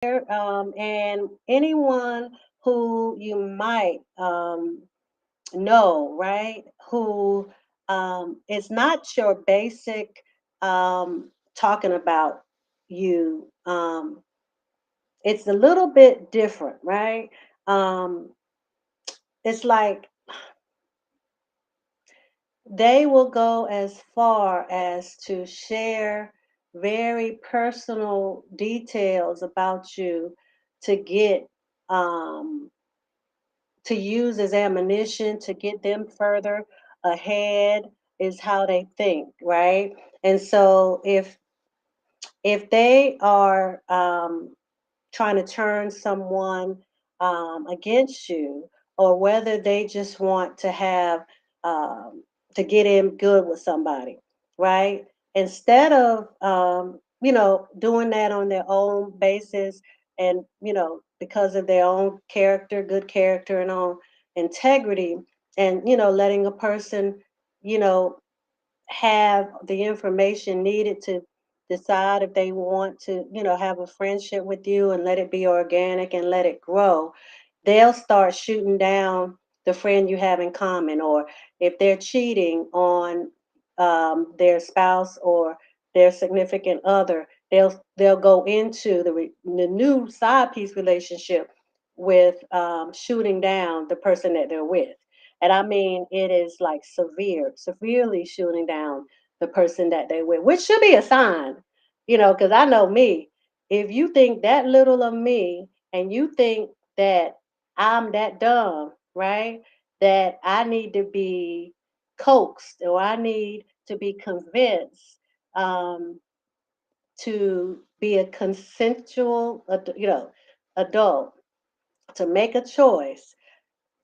and anyone who you might know, right? Who is not your basic talking about you. It's a little bit different, right? Um, it's like they will go as far as to share very personal details about you to get um, to use as ammunition to get them further ahead is how they think, right? And so if they are trying to turn someone against you, or whether they just want to have to get in good with somebody, right? Instead of doing that on their own basis, and because of their own character, good character, and own integrity, and letting a person you know have the information needed to decide if they want to, have a friendship with you and let it be organic and let it grow, they'll start shooting down the friend you have in common. Or if they're cheating on their spouse or their significant other, they'll go into the new side piece relationship with shooting down the person that they're with. And I mean, it is like severely shooting down the person that they with, which should be a sign, because I know me. If you think that little of me and you think that I'm that dumb, right? That I need to be coaxed or I need to be convinced um, to be a consensual, adult, to make a choice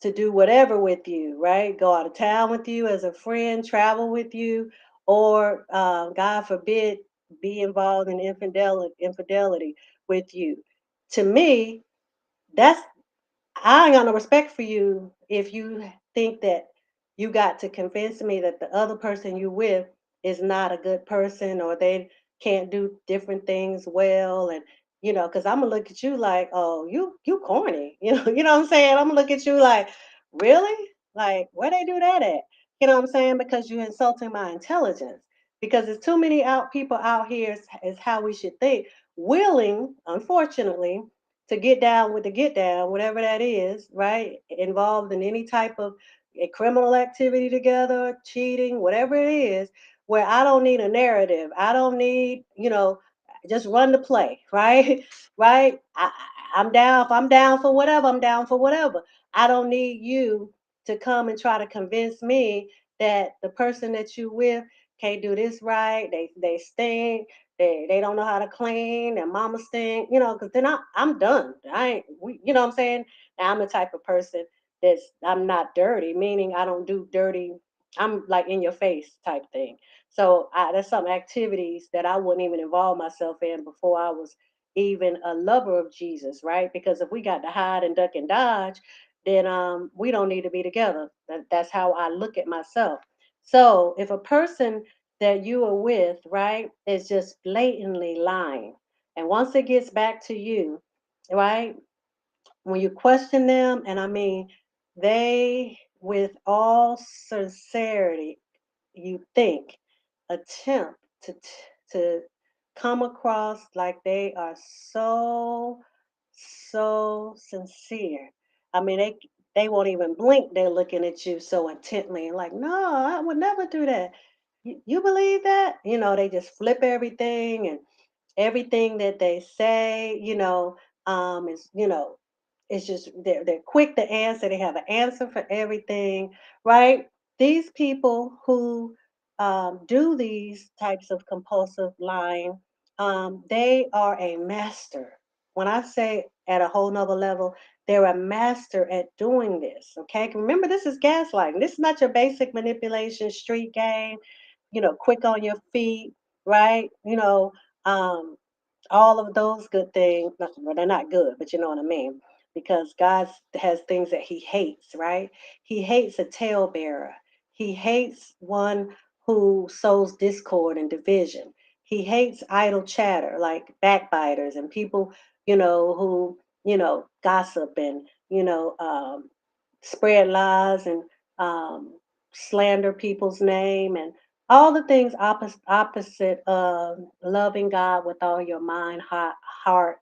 to do whatever with you, right? Go out of town with you as a friend, travel with you, or God forbid, be involved in infidelity with you. To me, that's I ain't got no respect for you if you think that you got to convince me that the other person you with is not a good person, or they can't do different things well. And because I'm gonna look at you like, oh, you corny. You know what I'm saying? I'm gonna look at you like, really? Like, where they do that at? You know what I'm saying? Because you're insulting my intelligence. Because there's too many out people out here is how we should think, willing, unfortunately, to get down with the get down, whatever that is, right? Involved in any type of a criminal activity together, cheating, whatever it is, where I don't need a narrative. I don't need, just run the play, right? Right? I'm down. If I'm down for whatever, I'm down for whatever. I don't need you to come and try to convince me that the person that you with can't do this right. They stink, they don't know how to clean. Their mama stink, because then I'm done. I ain't, you know what I'm saying? Now, I'm the type of person I'm not dirty, meaning I don't do dirty. I'm like in your face type thing. So there's some activities that I wouldn't even involve myself in before I was even a lover of Jesus, right? Because if we got to hide and duck and dodge, then we don't need to be together. That's how I look at myself. So if a person that you are with, right, is just blatantly lying. And once it gets back to you, right, when you question them, and I mean, they, with all sincerity, you think, attempt to come across like they are so sincere. I mean, they won't even blink. They're looking at you so intently, and like, no, I would never do that. You believe that? They just flip everything, and everything that they say, is it's just they're quick to answer. They have an answer for everything, right? These people who do these types of compulsive lying, they are a master. When I say at a whole nother level, they're a master at doing this. Okay, remember, this is gaslighting. This is not your basic manipulation, street game. Quick on your feet, right? Um, all of those good things. Well, they're not good, but you know what I mean. Because God has things that He hates, right? He hates a talebearer. He hates one who sows discord and division. He hates idle chatter, like backbiters and people, who, gossip and, spread lies and um, slander people's name and all the things opposite of loving God with all your mind, heart,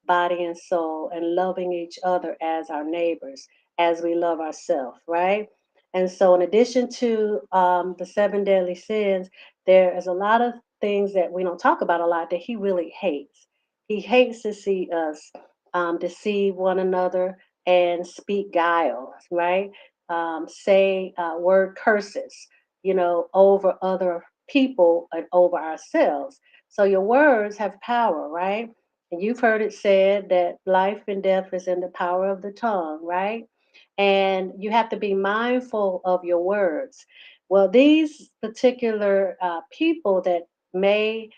body, and soul, and loving each other as our neighbors, as we love ourselves, right? And so, in addition to the seven deadly sins, there is a lot of things that we don't talk about a lot that he really hates. He hates to see us deceive one another and speak guile, right? Say word curses, over other people and over ourselves. So your words have power, right? And you've heard it said that life and death is in the power of the tongue, right? And you have to be mindful of your words. Well, these particular people that may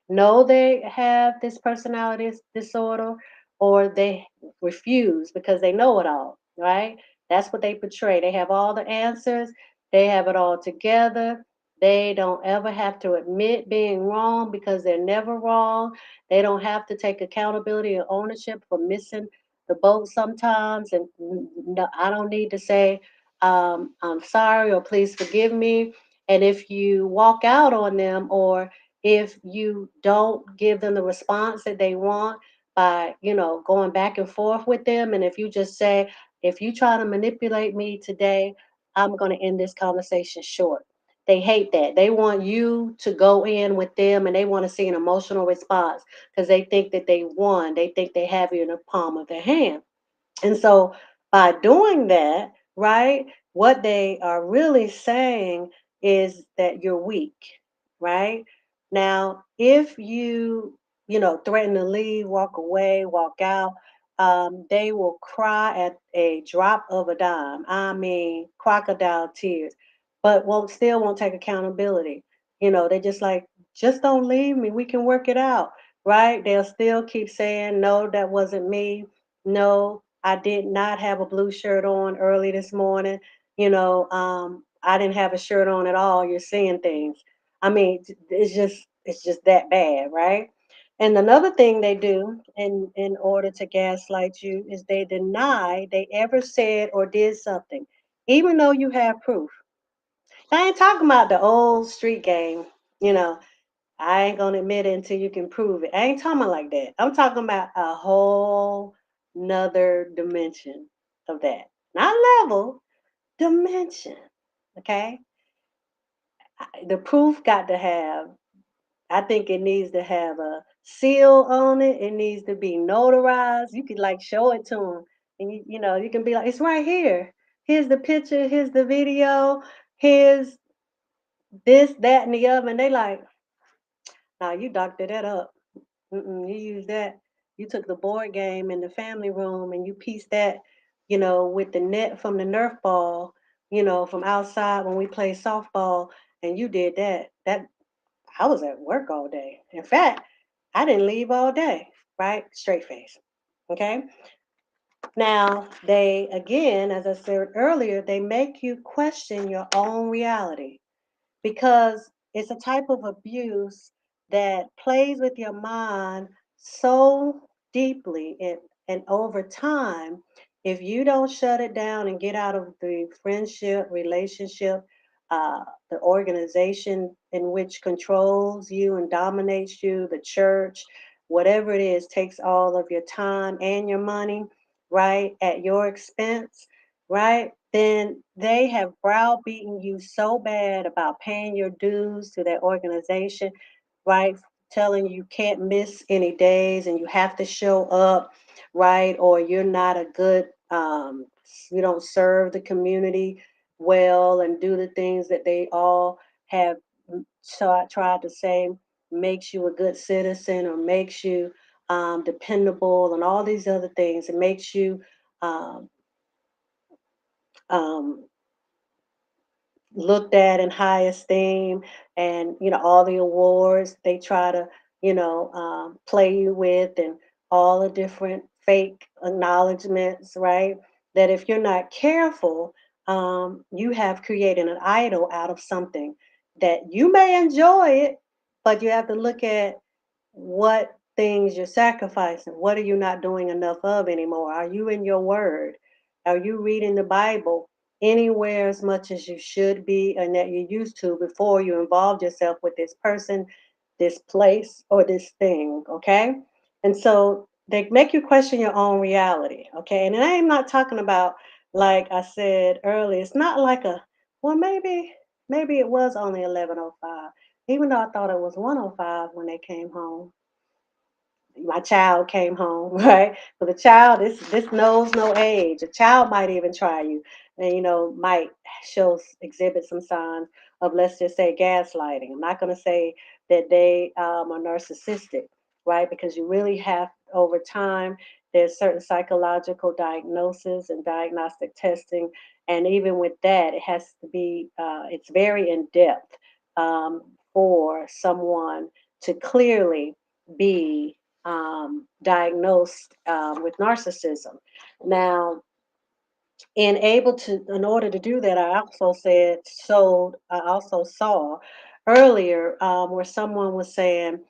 know they have this personality disorder or they refuse because they know it all, right? That's what they portray. They have all the answers, they have it all together. They don't ever have to admit being wrong because they're never wrong. They don't have to take accountability and ownership for missing the boat sometimes. And no, I don't need to say, I'm sorry or please forgive me. And if you walk out on them or if you don't give them the response that they want by, going back and forth with them, and if you just say, if you try to manipulate me today, I'm going to end this conversation short. They hate that. They want you to go in with them and they want to see an emotional response because they think that they won. They think they have you in the palm of their hand. And so by doing that, right, what they are really saying is that you're weak, right? Now, if you, threaten to leave, walk away, walk out, they will cry at a drop of a dime. I mean, crocodile tears, but won't take accountability. They just like, just don't leave me. We can work it out, right? They'll still keep saying, no, that wasn't me. No, I did not have a blue shirt on early this morning. I didn't have a shirt on at all. You're seeing things. I mean, it's just that bad, right? And another thing they do in order to gaslight you is they deny they ever said or did something, even though you have proof. I ain't talking about the old street game, you know. I ain't gonna admit it until you can prove it. I ain't talking about like that. I'm talking about a whole nother dimension of that. Not level, dimension. Okay? The proof got to have, I think it needs to have a seal on it. It needs to be notarized. You could like show it to them. And you can be like, it's right here. Here's the picture, here's the video, here's this, that, and the other. And they like, nah, you doctored that up. You use that. You took the board game in the family room and you pieced that, with the net from the Nerf ball, from outside when we played softball, and you did that. That I was at work all day. In fact, I didn't leave all day, right? Straight face. Okay. Now, they, again, as I said earlier, they make you question your own reality because it's a type of abuse that plays with your mind so deeply and over time, if you don't shut it down and get out of the friendship, relationship, the organization in which controls you and dominates you, the church, whatever it is, takes all of your time and your money, right, at your expense, right? Then they have browbeaten you so bad about paying your dues to their organization, right? Telling you can't miss any days and you have to show up, right? Or you're not a good, you don't serve the community well and do the things that they all have. So I tried to say makes you a good citizen or makes you dependable and all these other things. It makes you um, um, looked at in high esteem and all the awards they try to play you with and all the different fake acknowledgments, right? That if you're not careful, you have created an idol out of something that you may enjoy it, but you have to look at what things you're sacrificing? What are you not doing enough of anymore? Are you in your word? Are you reading the Bible anywhere as much as you should be and that you used to before you involved yourself with this person, this place, or this thing? Okay. And so they make you question your own reality. Okay. And I am not talking about, like I said earlier, it's not like well, maybe it was only 11:05, even though I thought it was 1:05 when they came home. My child came home, right? But the child, this knows no age. A child might even try you, and might exhibit some signs of, let's just say, gaslighting. I'm not going to say that they are narcissistic, right? Because you really have, over time, there's certain psychological diagnosis and diagnostic testing, and even with that, it has to be it's very in depth for someone to clearly be diagnosed with narcissism. Now, in order to do that, I also saw earlier where someone was saying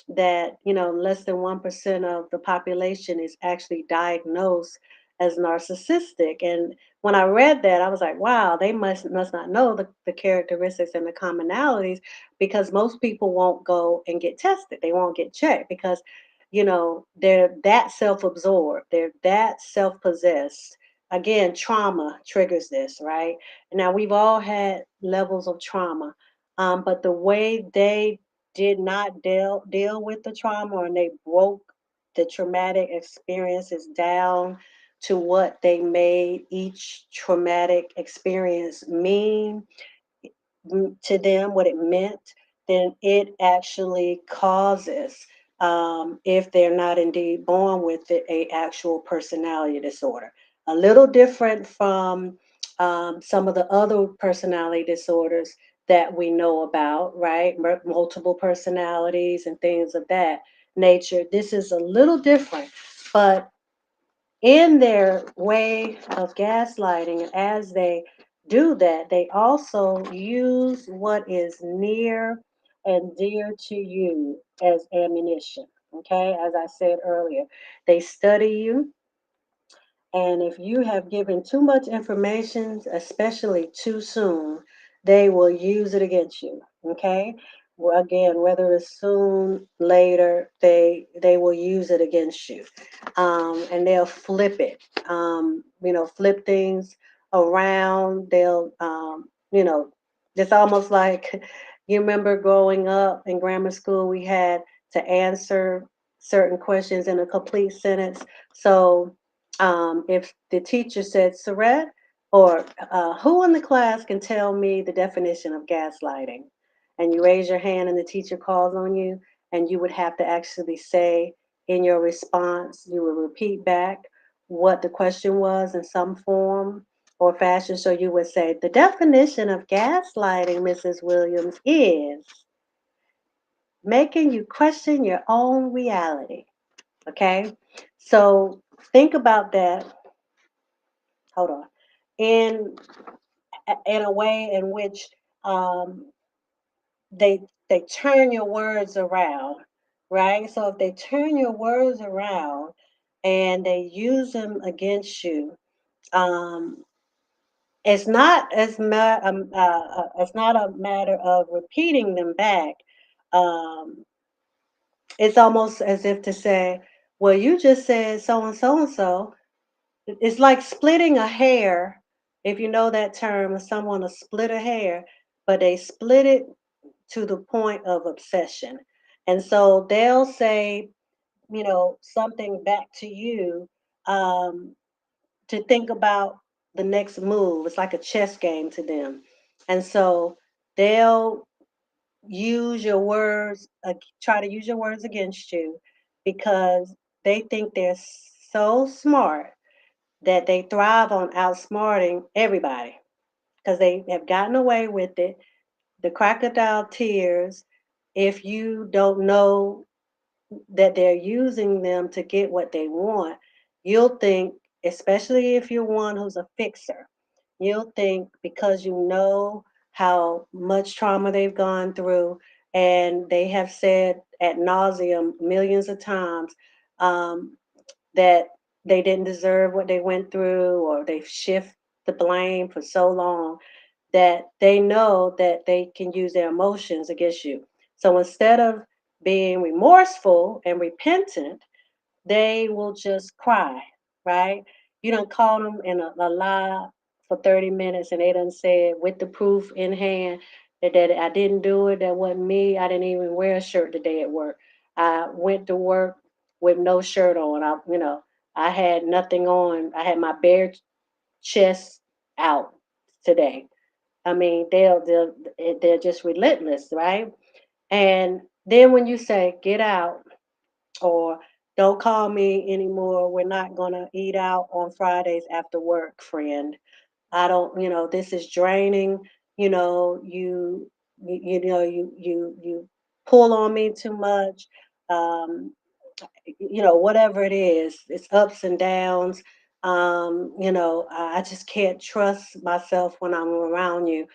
that less than 1% of the population is actually diagnosed as narcissistic. And when I read that, I was like, wow, they must not know the characteristics and the commonalities, because most people won't go and get tested. They won't get checked because they're that self-absorbed, they're that self-possessed. Again, trauma triggers this, right? Now, we've all had levels of trauma, but the way they did not deal with the trauma, and they broke the traumatic experiences down to what they made each traumatic experience mean to them, what it meant, then it actually causes, if they're not indeed born with it, a actual personality disorder. A little different from some of the other personality disorders that we know about, right? Multiple personalities and things of that nature. This is a little different, but in their way of gaslighting, and as they do that, they also use what is near and dear to you as ammunition. Okay, as I said earlier, they study you, and if you have given too much information, especially too soon, they will use it against you. Okay. Well, again, whether it's soon, later, they will use it against you, and they'll flip it. Flip things around. They'll, it's almost like you remember growing up in grammar school, we had to answer certain questions in a complete sentence. So if the teacher said, Surette, or who in the class can tell me the definition of gaslighting? And you raise your hand and the teacher calls on you, and you would have to actually say in your response, you would repeat back what the question was in some form or fashion. So you would say, the definition of gaslighting, Mrs. Williams, is making you question your own reality. Okay? So think about that. Hold on. In in a way in which um, they they turn your words around, right? So if they turn your words around and they use them against you, um, it's not a matter of repeating them back. Um, it's almost as if to say, "Well, you just said so and so and so." It's like splitting a hair, if you know that term, if someone will split a hair, but they split it to the point of obsession. And so they'll say, something back to you, um, to think about the next move. It's like a chess game to them. And so they'll use your words, try to use your words against you, because they think they're so smart that they thrive on outsmarting everybody because they have gotten away with it. The crocodile tears, if you don't know that they're using them to get what they want, you'll think, especially if you're one who's a fixer, you'll think because you know how much trauma they've gone through, and they have said at nauseum millions of times um, that they didn't deserve what they went through, or they shift the blame for so long that they know that they can use their emotions against you. So instead of being remorseful and repentant, they will just cry, right? You don't call them in a lie for 30 minutes and they done said with the proof in hand that I didn't do it, that wasn't me. I didn't even wear a shirt today at work. I went to work with no shirt on. I had nothing on. I had my bare chest out today. I mean, they're just relentless, right? And then when you say get out, or don't call me anymore. We're not going to eat out on Fridays after work, friend. I don't, this is draining. You pull on me too much. Um, whatever it is, it's ups and downs. I just can't trust myself when I'm around you.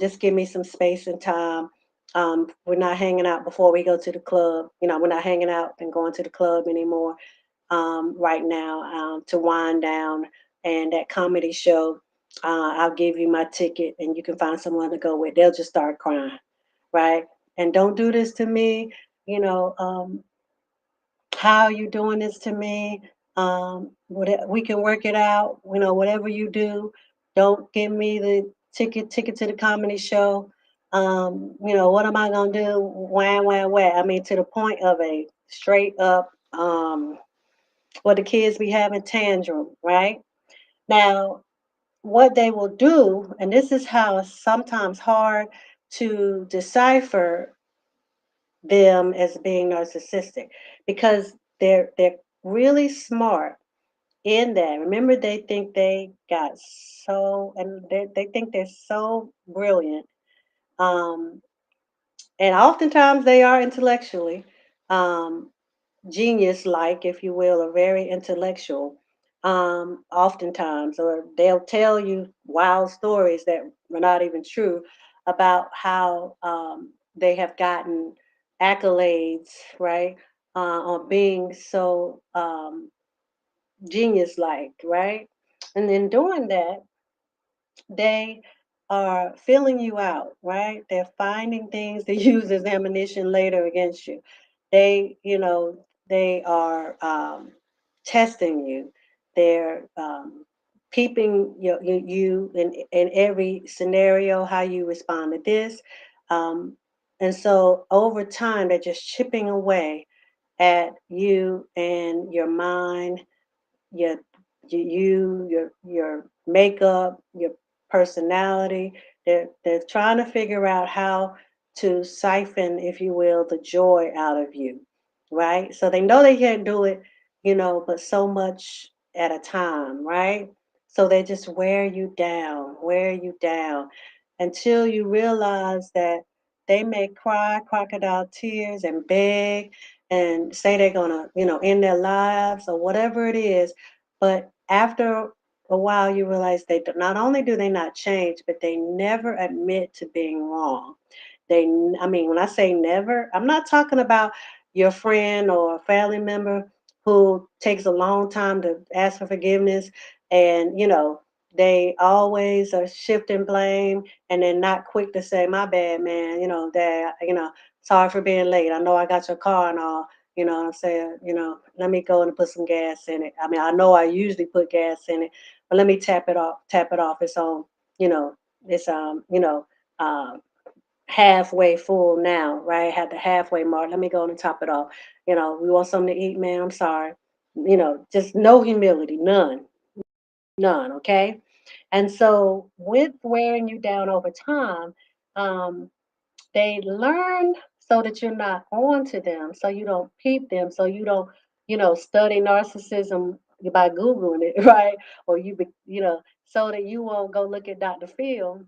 Just give me some space and time. We're not hanging out before we go to the club. We're not hanging out and going to the club anymore right now to wind down. And that comedy show, I'll give you my ticket and you can find someone to go with. They'll just start crying, right? And don't do this to me. You know, how are you doing this to me? We can work it out. Whatever you do, don't give me the ticket to the comedy show. What am I gonna do? Wah wah wah. I mean, to the point of a straight up what the kids be having tantrum, right? Now, what they will do, and this is how it's sometimes hard to decipher them as being narcissistic, because they're really smart in that. Remember, they think they got so, and they think they're so brilliant. Um, and oftentimes they are intellectually um, genius like, if you will, or very intellectual. Oftentimes, or they'll tell you wild stories that were not even true about how they have gotten accolades, right? On being so genius like, right? And then doing that, they are filling you out, right? They're finding things to use as ammunition later against you. They are testing you. They're peeping you in every scenario, how you respond to this. Um, and so over time, they're just chipping away at you and your mind, your your makeup, your personality. They're trying to figure out how to siphon, if you will, the joy out of you, right? So they know they can't do it, but so much at a time, right? So they just wear you down until you realize that they may cry crocodile tears and beg and say they're gonna, end their lives or whatever it is. But after a while, you realize not only do they not change, but they never admit to being wrong. I mean, when I say never, I'm not talking about your friend or a family member who takes a long time to ask for forgiveness, and they always are shifting blame, and they're not quick to say, "My bad, man. Dad. Sorry for being late. I know I got your car and all. You know what I'm saying? Let me go and put some gas in it. I mean, I know I usually put gas in it, but let me tap it off. It's on, you know, it's um halfway full now, right? Had the halfway mark. Let me go and top it off. We want something to eat, man. I'm sorry. Just no humility, none, none, okay? And so with wearing you down over time, um, they learn so that you're not on to them, so you don't peep them, so you don't, study narcissism by Googling it, right? Or so that you won't go look at Dr. Phil.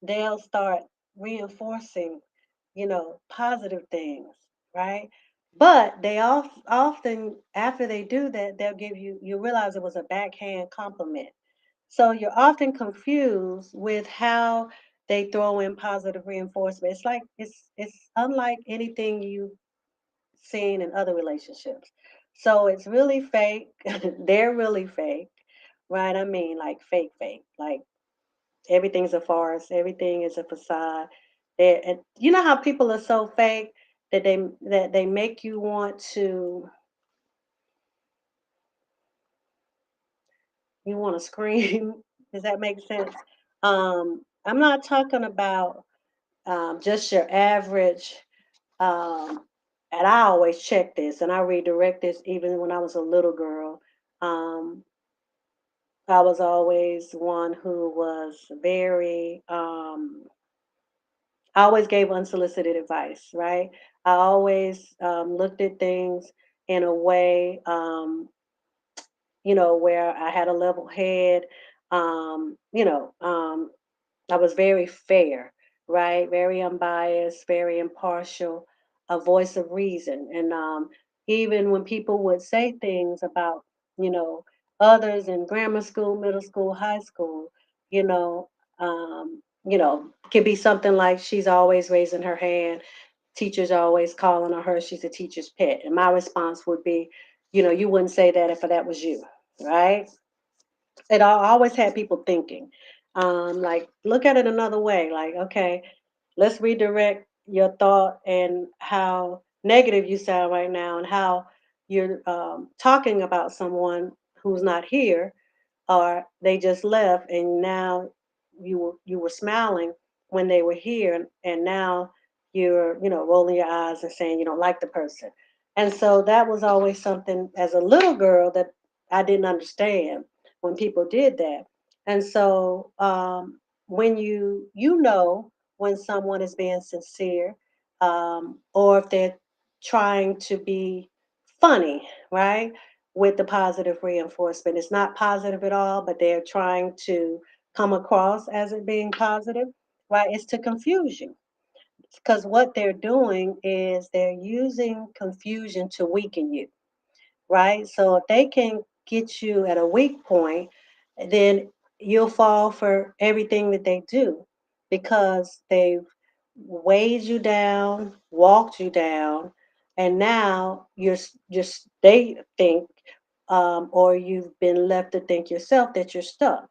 They'll start reinforcing, positive things, right? But they often, after they do that, they'll give you realize it was a backhand compliment. So you're often confused with how they throw in positive reinforcement. It's like it's unlike anything you've seen in other relationships. So it's really fake. They're really fake, right? I mean, like fake, fake. Like everything's a farce. Everything is a facade. And you know how people are so fake that they make you want to scream. Does that make sense? I'm not talking about just your average. Um, and I always check this, and I redirect this even when I was a little girl. Um, I was always one who was very I always gave unsolicited advice, right? I always looked at things in a way, where I had a level head. Um, you know, um, I was very fair, right? Very unbiased, very impartial, a voice of reason. And even when people would say things about, you know, others in grammar school, middle school, high school, you know, could be something like she's always raising her hand, teachers are always calling on her, she's a teacher's pet. And my response would be, you wouldn't say that if that was you, right? It always had people thinking. Like, look at it another way. Like, okay, let's redirect your thought and how negative you sound right now, and how you're talking about someone who's not here, or they just left, and now you were smiling when they were here, and now you're rolling your eyes and saying you don't like the person. And so that was always something as a little girl that I didn't understand when people did that. And so when when someone is being sincere, or if they're trying to be funny, right? With the positive reinforcement. It's not positive at all, but they're trying to come across as it being positive, right? It's to confuse you. Because what they're doing is they're using confusion to weaken you, right? So if they can get you at a weak point, then you'll fall for everything that they do, because they've weighed you down, walked you down, and now just they think, or you've been left to think yourself that you're stuck,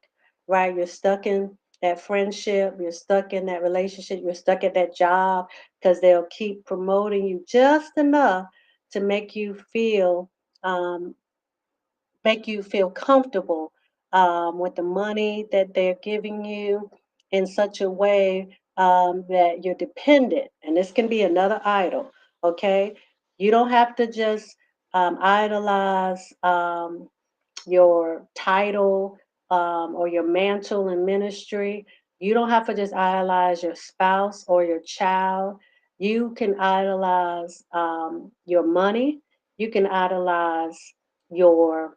right? You're stuck in that friendship, you're stuck in that relationship, you're stuck at that job, because they'll keep promoting you just enough to um, make you feel comfortable with the money that they're giving you, in such a way that you're dependent. And this can be another idol, okay? You don't have to just idolize your title, or your mantle in ministry. You don't have to just idolize your spouse or your child. You can idolize your money. You can idolize your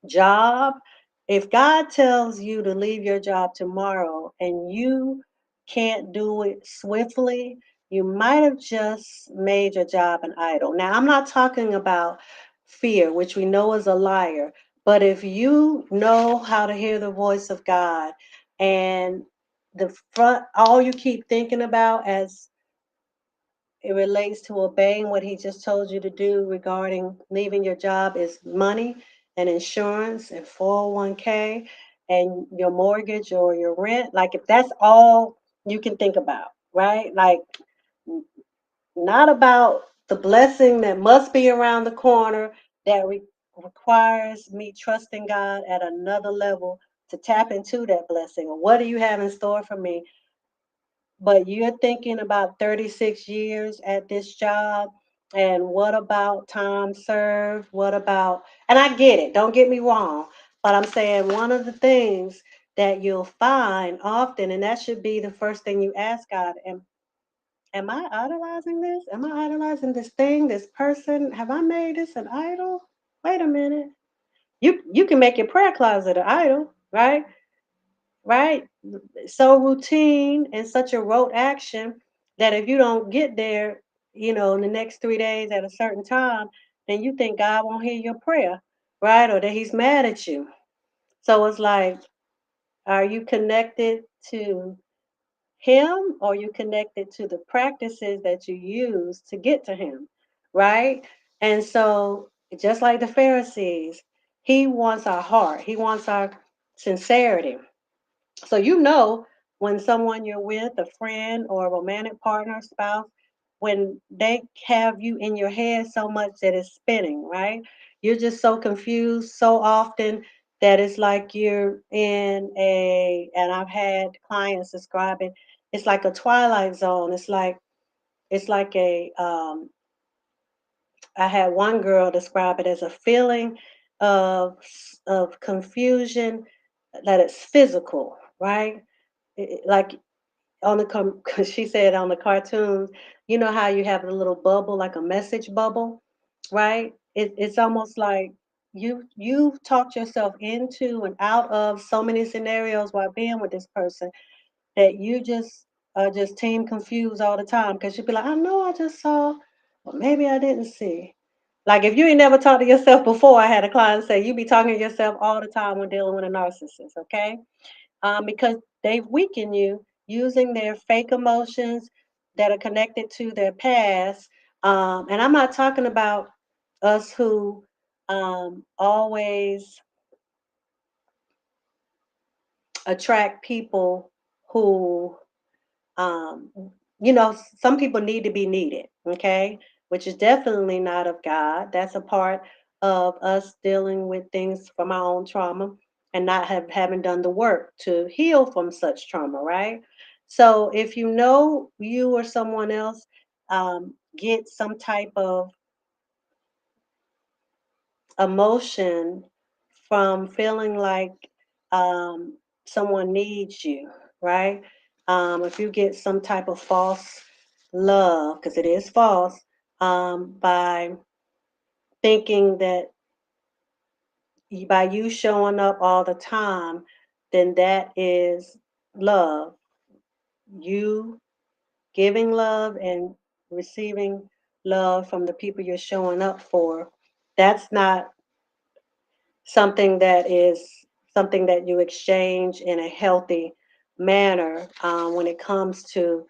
job. If God tells you to leave your job tomorrow and you can't do it swiftly, you might have just made your job an idol. Now, I'm not talking about fear, which we know is a liar, but if you know how to hear the voice of God, and all you keep thinking about as it relates to obeying what he just told you to do regarding leaving your job is money and insurance and 401k and your mortgage or your rent. Like, if that's all you can think about, right? Like, n- not about the blessing that must be around the corner, that requires me trusting God at another level to tap into that blessing. Or what do you have in store for me? But you're thinking about 36 years at this job, and what about time served? What about, and I get it, don't get me wrong, but I'm saying one of the things that you'll find often, and that should be the first thing you ask God, am I idolizing this? Am I idolizing this thing, this person? Have I made this an idol? Wait a minute. You can make your prayer closet an idol, right? Right? So routine and such a rote action that if you don't get there, in the next 3 days at a certain time, then you think God won't hear your prayer, right? Or that he's mad at you. So it's like, are you connected to him or you connected to the practices that you use to get to him, right? And so, just like the Pharisees, he wants our heart, he wants our sincerity. So you know when someone you're with, a friend or a romantic partner, spouse, when they have you in your head so much that it's spinning, right? You're just so confused so often that it's like you're in a, and I've had clients describe it, it's like a twilight zone. It's like I had one girl describe it as a feeling of confusion that it's physical, right? Like on the she said on the cartoons, you know how you have a little bubble, like a message bubble, right? It's almost like you've talked yourself into and out of so many scenarios while being with this person that you just are just team confused all the time because you'd be like, I know I just saw, but maybe I didn't see. Like if you ain't never talked to yourself before, I had a client say you be talking to yourself all the time when dealing with a narcissist, okay? Because they've weakened you using their fake emotions that are connected to their past. And I'm not talking about us who always attract people who, um, some people need to be needed, okay? Which is definitely not of God. That's a part of us dealing with things from our own trauma and not having done the work to heal from such trauma, right? So if you know you or someone else get some type of emotion from feeling like someone needs you, right? If you get some type of false love, because it is false, by thinking that by you showing up all the time, then that is love. You giving love and receiving love from the people you're showing up for. That's not something that is something that you exchange in a healthy manner when it comes to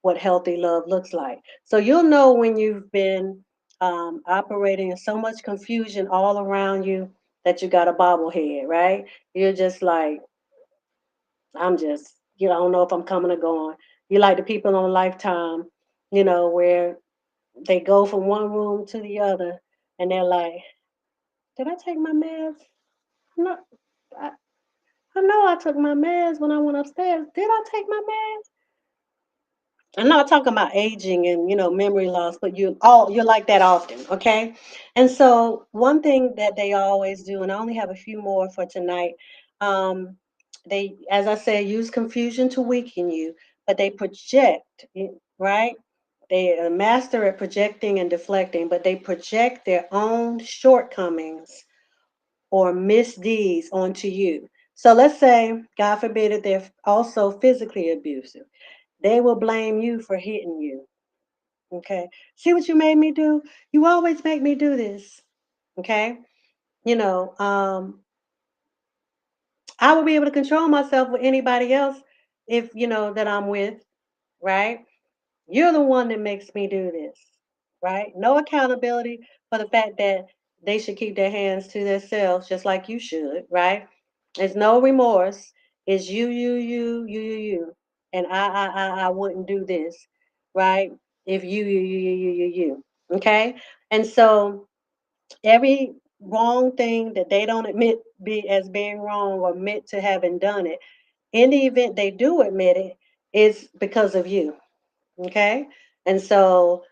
what healthy love looks like. So you'll know when you've been operating in so much confusion all around you that you got a bobblehead, right? You're just like, I'm just, I don't know if I'm coming or going. You like the people on Lifetime, where they go from one room to the other and they're like, did I take my meds? No, I, I know I took my meds when I went upstairs. Did I take my meds? I'm not talking about aging and memory loss, but you're like that often, okay? And so one thing that they always do, and I only have a few more for tonight, um, they, as I said, use confusion to weaken you, but they project, right? They are master at projecting and deflecting, but they project their own shortcomings or misdeeds onto you. So let's say, God forbid, if they're also physically abusive, they will blame you for hitting you. Okay. See what you made me do? You always make me do this. Okay. You know, um, I will be able to control myself with anybody else if that I'm with, right? You're the one that makes me do this, right? No accountability for the fact that they should keep their hands to themselves just like you should, right? There's no remorse. It's you. And I wouldn't do this, right? If you. Okay? And so every wrong thing that they don't admit be as being wrong or admit to having done it, in the event they do admit it, is because of you. Okay? And so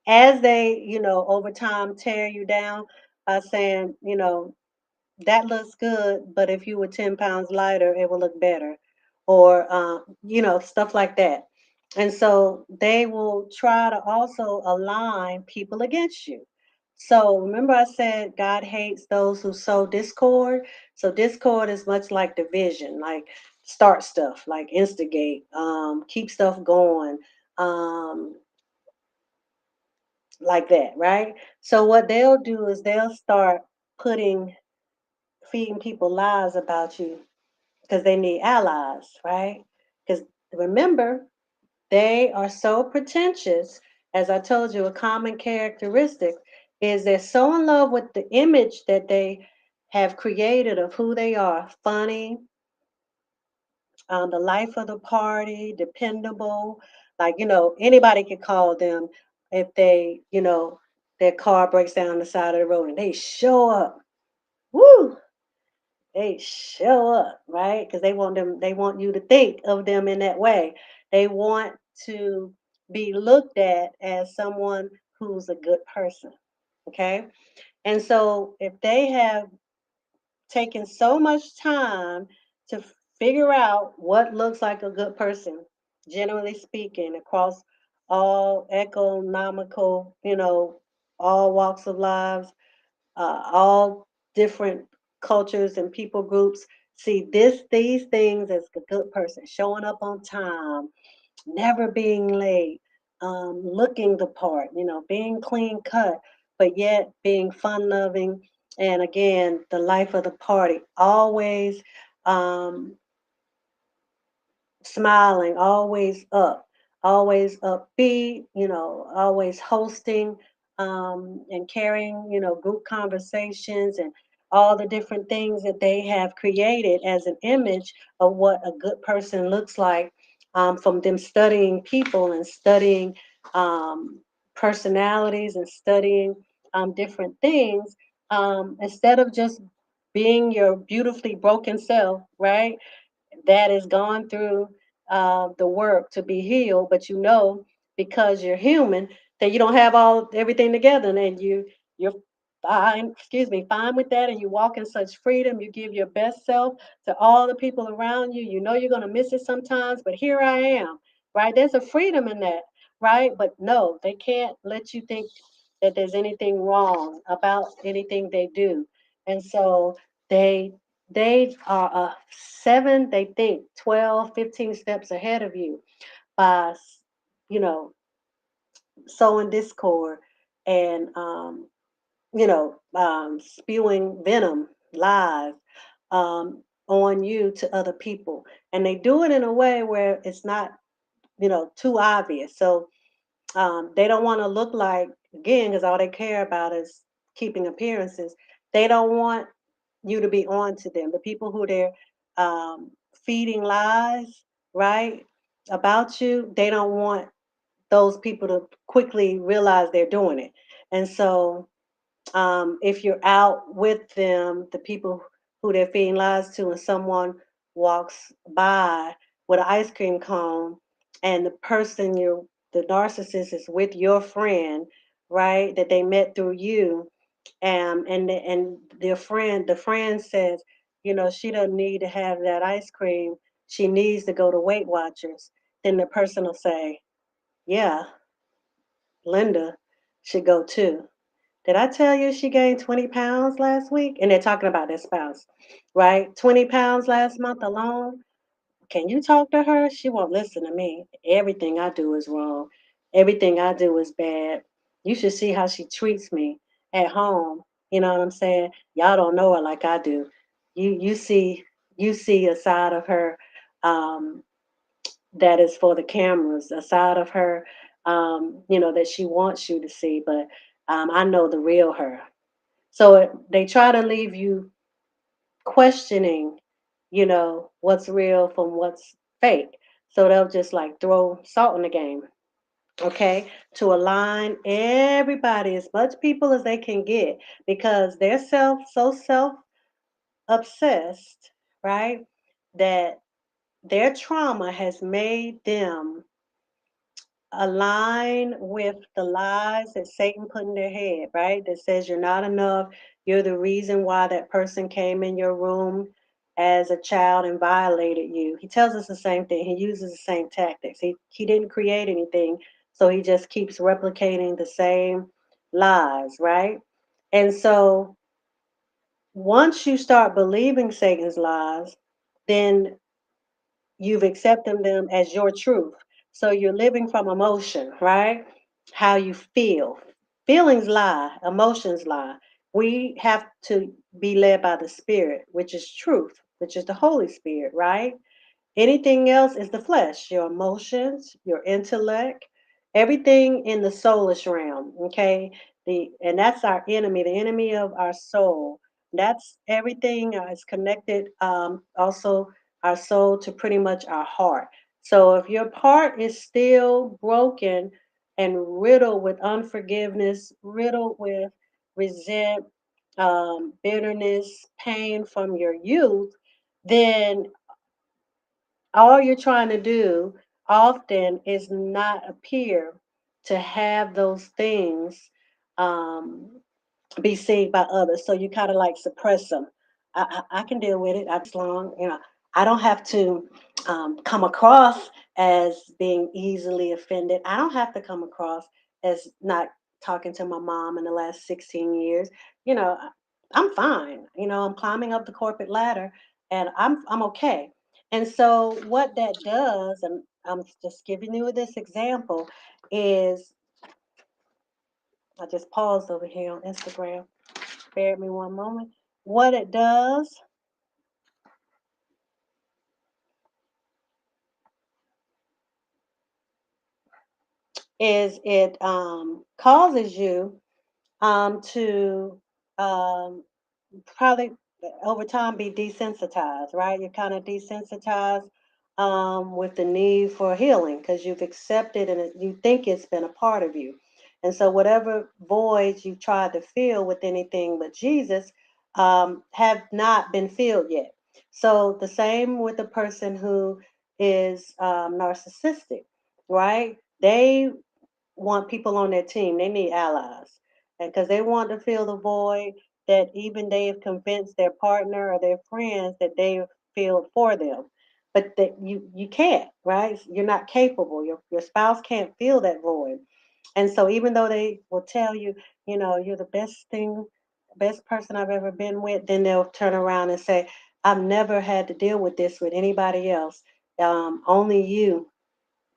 as they, over time tear you down by saying, that looks good, but if you were 10 pounds lighter, it will look better. Or, stuff like that. And so they will try to also align people against you. So remember, I said God hates those who sow discord. So discord is much like division, like start stuff, like instigate, keep stuff going, um, like that, right? So what they'll do is they'll start putting feeding people lies about you because they need allies, right? Because remember, they are so pretentious. As I told you, a common characteristic is they're so in love with the image that they have created of who they are, funny, the life of the party, dependable. Like, anybody could call them if their car breaks down on the side of the road and they show up. Woo! They show up, right? Because they want you to think of them in that way. They want to be looked at as someone who's a good person. Okay. And so if they have taken so much time to figure out what looks like a good person, generally speaking, across all economical, all walks of lives, all different cultures and people groups see these things as a good person, showing up on time, never being late, looking the part, being clean cut, but yet being fun loving. And again, the life of the party, um, smiling, always upbeat, always hosting and carrying, group conversations and all the different things that they have created as an image of what a good person looks like from them studying people and studying um, personalities and studying different things instead of just being your beautifully broken self, right? That has gone through the work to be healed, but because you're human that you don't have all everything together, and you're fine, excuse me, fine with that, and you walk in such freedom. You give your best self to all the people around you. You know you're going to miss it sometimes, but here I am, right? There's a freedom in that, right? But no, they can't let you think that there's anything wrong about anything they do, and so they they are 7, they think 12, 15 steps ahead of you by, you know, sowing discord and, spewing venom, lies on you to other people. And they do it in a way where it's not, too obvious. So they don't want to look like, again, because all they care about is keeping appearances. They don't want you to be on to them. The people who they're feeding lies, right, about you, they don't want those people to quickly realize they're doing it. And so if you're out with them, the people who they're feeding lies to, and someone walks by with an ice cream cone, and the narcissist is with your friend, right, that they met through you, and the friend says, she doesn't need to have that ice cream. She needs to go to Weight Watchers. Then the person will say, yeah, Linda should go too. Did I tell you she gained 20 pounds last week? And they're talking about their spouse, right? 20 pounds last month alone. Can you talk to her? She won't listen to me. Everything I do is wrong. Everything I do is bad. You should see how she treats me at home. You know what I'm saying? Y'all don't know her like I do. You see a side of her um, that is for the cameras, a side of her that she wants you to see, but I know the real her. So they try to leave you questioning, what's real from what's fake. So they'll just like throw salt in the game, okay, to align everybody, as much people as they can get, because they're self obsessed, right? That their trauma has made them align with the lies that Satan put in their head, right? That says you're not enough. You're the reason why that person came in your room as a child and violated you. He tells us the same thing. He uses the same tactics. He didn't create anything, so he just keeps replicating the same lies, right? And so once you start believing Satan's lies, then you've accepted them as your truth. So you're living from emotion, right? How you feel. Feelings lie, emotions lie. We have to be led by the spirit, which is truth. which is the Holy Spirit, right? Anything else is the flesh, your emotions, your intellect, everything in the soulish realm, okay? And that's our enemy, the enemy of our soul. That's everything is connected, also our soul to pretty much our heart. So if your heart is still broken and riddled with unforgiveness, riddled with resent, bitterness, pain from your youth, then all you're trying to do often is not appear to have those things um, be seen by others. So you kind of like suppress them. I can deal with it. I've long, I don't have to come across as being easily offended. I don't have to come across as not talking to my mom in the last 16 years. You know, I'm fine. I'm climbing up the corporate ladder and I'm okay. And so what that does, and I'm just giving you this example, is I just paused over here on Instagram. Bear with me one moment. What it does is it causes you to um, probably over time be desensitized, right? You're kind of desensitized with the need for healing because you've accepted and you think it's been a part of you. And so, whatever voids you tried to fill with anything but Jesus have not been filled yet. So, the same with the person who is narcissistic, right? They want people on their team. They need allies. And because they want to fill the void that even they have convinced their partner or their friends that they filled for them. But that you can't, right? You're not capable. Your spouse can't fill that void. And so even though they will tell you, you're the best person I've ever been with, then they'll turn around and say, I've never had to deal with this with anybody else. Only you,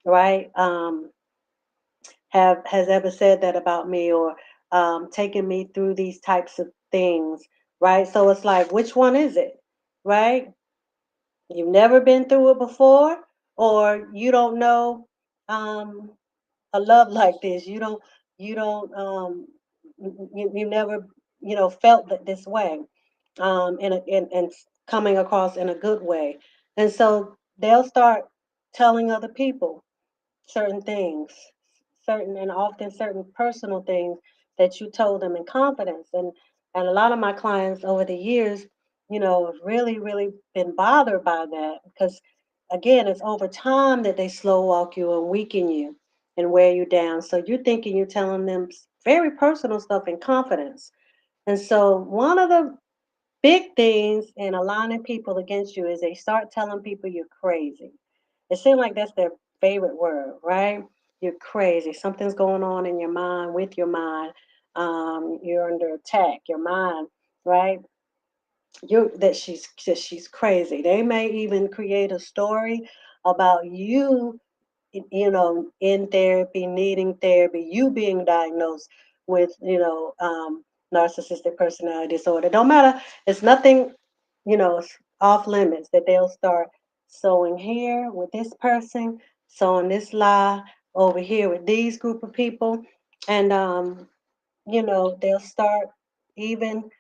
right? Has ever said that about me or taken me through these types of things, right? So it's like, which one is it, right? You've never been through it before, or you don't know um, a love like this. You never, felt that this way, and coming across in a good way, and so they'll start telling other people certain things, certain and often certain personal things that you told them in confidence. And a lot of my clients over the years, have really, really been bothered by that because again, it's over time that they slow walk you and weaken you and wear you down. So you're thinking you're telling them very personal stuff in confidence. And so one of the big things in aligning people against you is they start telling people you're crazy. It seems like that's their favorite word, right? You're crazy. Something's going on in your mind, with your mind. You're under attack, your mind, right? You that she's crazy. They may even create a story about you in therapy, needing therapy, you being diagnosed with, narcissistic personality disorder. Don't matter. It's nothing, it's off limits that they'll start sowing here with this person, sowing this lie over here with these group of people. And, they'll start even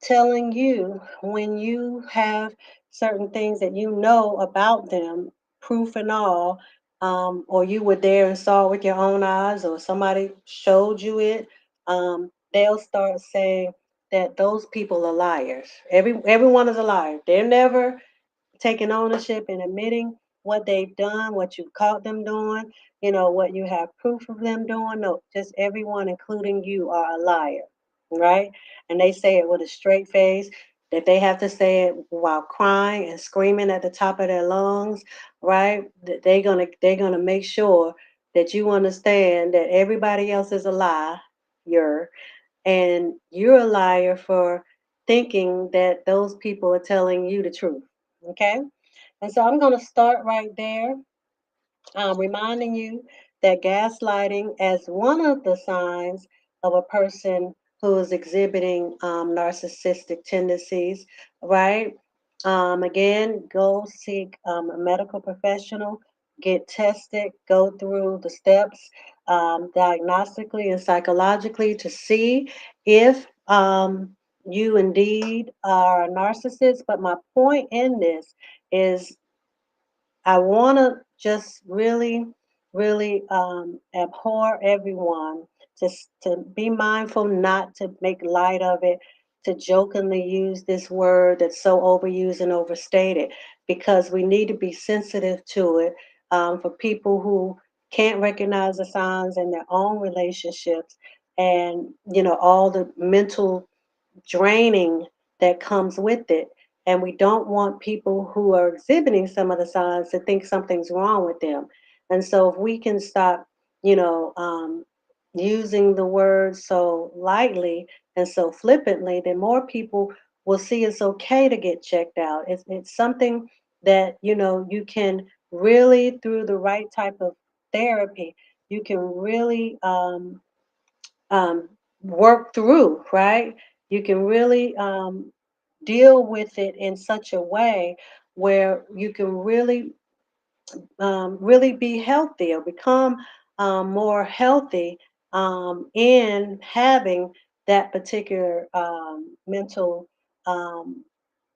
telling you when you have certain things that you know about them, proof and all, or you were there and saw it with your own eyes, or somebody showed you it, they'll start saying that those people are liars. Everyone is a liar. They're never taking ownership and admitting what they've done, what you caught them doing, what you have proof of them doing. No, just everyone, including you, are a liar, right? And they say it with a straight face. That they have to say it while crying and screaming at the top of their lungs, right? That they're gonna make sure that you understand that everybody else is a lie, and you're a liar for thinking that those people are telling you the truth. Okay? And so I'm going to start right there, reminding you that gaslighting as one of the signs of a person who is exhibiting narcissistic tendencies, right? Again, go seek a medical professional, get tested, go through the steps diagnostically and psychologically to see if you indeed are a narcissist. But my point in this is I want to just really abhor everyone to be mindful not to make light of it, to jokingly use this word that's so overused and overstated, because we need to be sensitive to it for people who can't recognize the signs in their own relationships and, all the mental draining that comes with it. And we don't want people who are exhibiting some of the signs to think something's wrong with them. And so, if we can stop, you know, um, using the word so lightly and so flippantly, then more people will see it's okay to get checked out. It's something that, you can really, through the right type of therapy, you can really um, work through, right? You can really deal with it in such a way where you can really be healthy or become more healthy in having that particular mental um,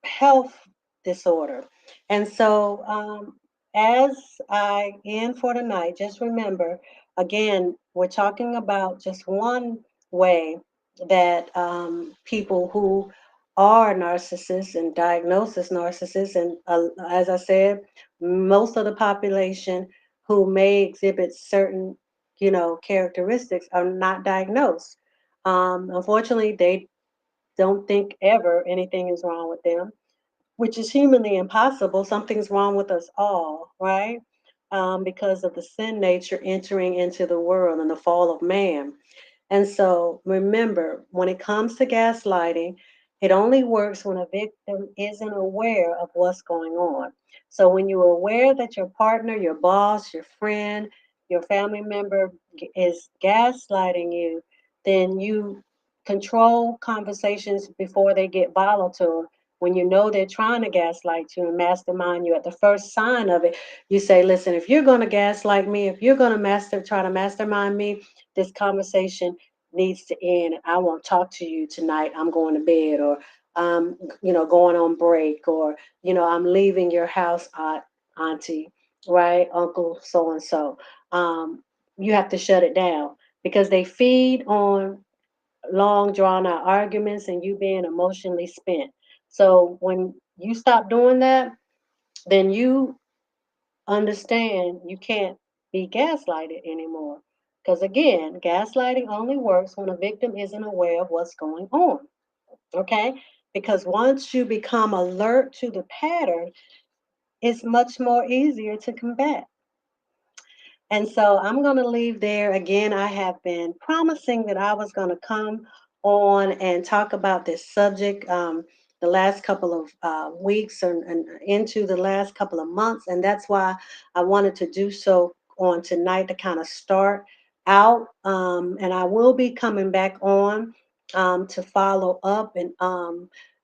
health disorder. And so, as I end for tonight, just remember again, we're talking about just one way that people who are narcissists and diagnosed as narcissists, and as I said, most of the population who may exhibit certain, characteristics are not diagnosed. Unfortunately, they don't think ever anything is wrong with them, which is humanly impossible. Something's wrong with us all, right? Because of the sin nature entering into the world and the fall of man. And so remember, when it comes to gaslighting, it only works when a victim isn't aware of what's going on. So when you're aware that your partner, your boss, your friend, your family member is gaslighting you, then you control conversations before they get volatile. When you know they're trying to gaslight you and mastermind you, at the first sign of it, you say, listen, if you're going to gaslight me, if you're going to try to mastermind me, this conversation needs to end. I won't talk to you tonight. I'm going to bed, or going on break, or I'm leaving your house, auntie, right, uncle, so and so. You have to shut it down because they feed on long drawn out arguments and you being emotionally spent. So when you stop doing that, then you understand you can't be gaslighted anymore. Because again, gaslighting only works when a victim isn't aware of what's going on. Okay? Because once you become alert to the pattern, it's much more easier to combat. And so I'm going to leave there. Again, I have been promising that I was going to come on and talk about this subject the last couple of weeks and into the last couple of months. And that's why I wanted to do so on tonight to kind of start out. And I will be coming back on to follow up and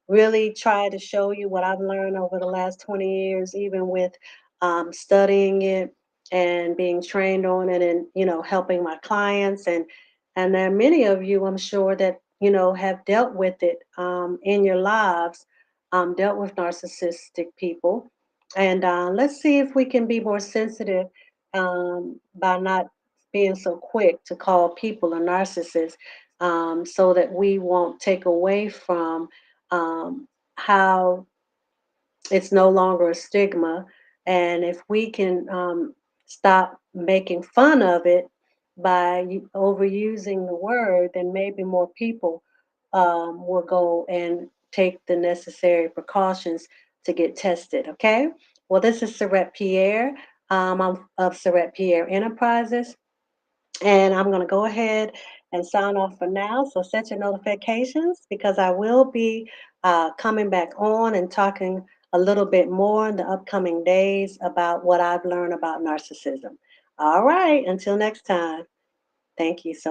really try to show you what I've learned over the last 20 years, even with studying it and being trained on it, and helping my clients. And there are many of you, I'm sure, that have dealt with it in your lives, dealt with narcissistic people. And let's see if we can be more sensitive by not being so quick to call people a narcissist, so that we won't take away from how it's no longer a stigma. And if we can stop making fun of it by overusing the word, then maybe more people will go and take the necessary precautions to get tested. Okay. Well, this is Sarette Pierre. I'm of Sarette Pierre Enterprises. And I'm going to go ahead and sign off for now. So set your notifications because I will be coming back on and talking a little bit more in the upcoming days about what I've learned about narcissism. All right. Until next time. Thank you so